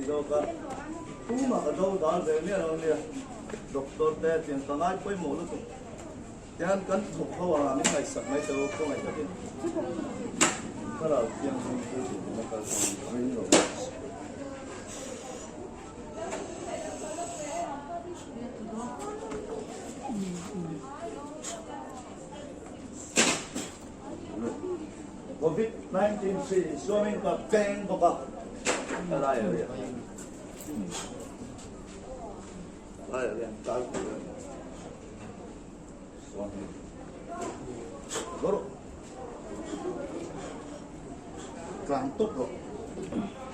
đâu cả tu mà cái đâu đó về nè đâu nè doctor te tiền tăng ai quay mổ luôn tiền cân thuộc khâu à mình ngày sạch mấy đâu không ngày cái cái là tiền nó cái mình rồi COVID-19 swimming ka chang ka Alay rồi. Alay rồi, tal rồi. Xong. Goro. Kantok rồi.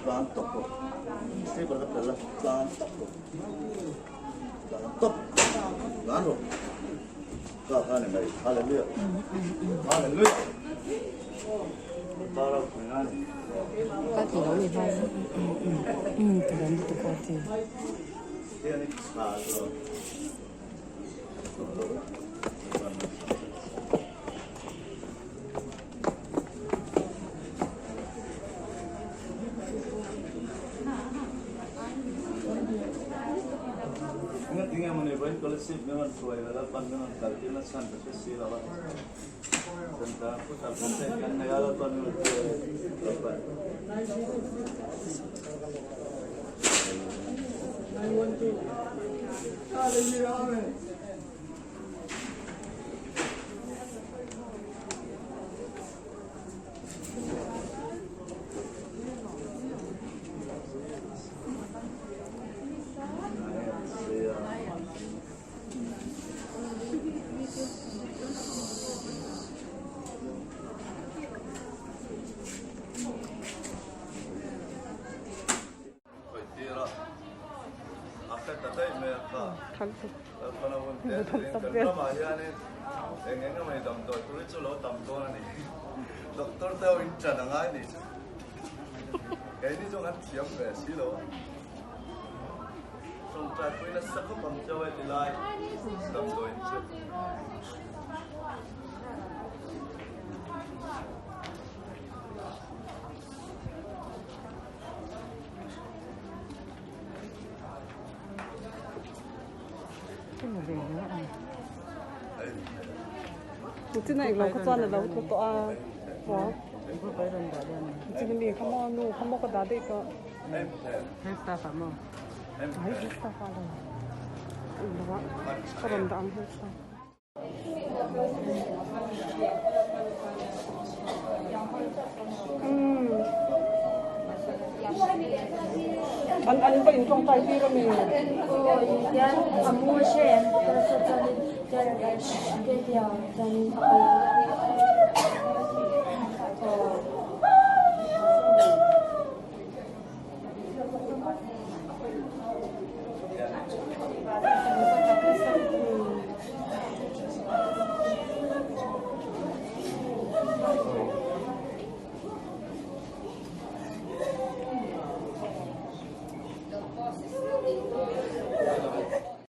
Kantok rồi. Cái bậc đó là kantok rồi. Kantok. Kan rồi. Cái này mày, hallelujah. Hallelujah. Para pengen. Pati lo ni hai. Terang tu pati. Dia ni sahaja. Ingat tinggal mana baik Kolasib memang suai dalam pandangan kalkulasi sampai sila lah. Tentang aku tak percaya negara tuan itu apa? Kantok. Panahon kan Pathian engeng may damdawi tuloy sulo damdawi ni doktor tahu inca nangai ni kayak ini jangan siap silo sampai aku ini sakit pangcawai tilai damdawi inca Chị này nó có cho là đâu có to quá. Chị này không mua nu không mua cái đá đấy cơ. Hết ta phải mua. Hết ta phải rồi. Đó. Có đồng đạm hết ta. Anh bệnh trong tay gì rồi mình? Mua xe, tôi sẽ cho đi cái điều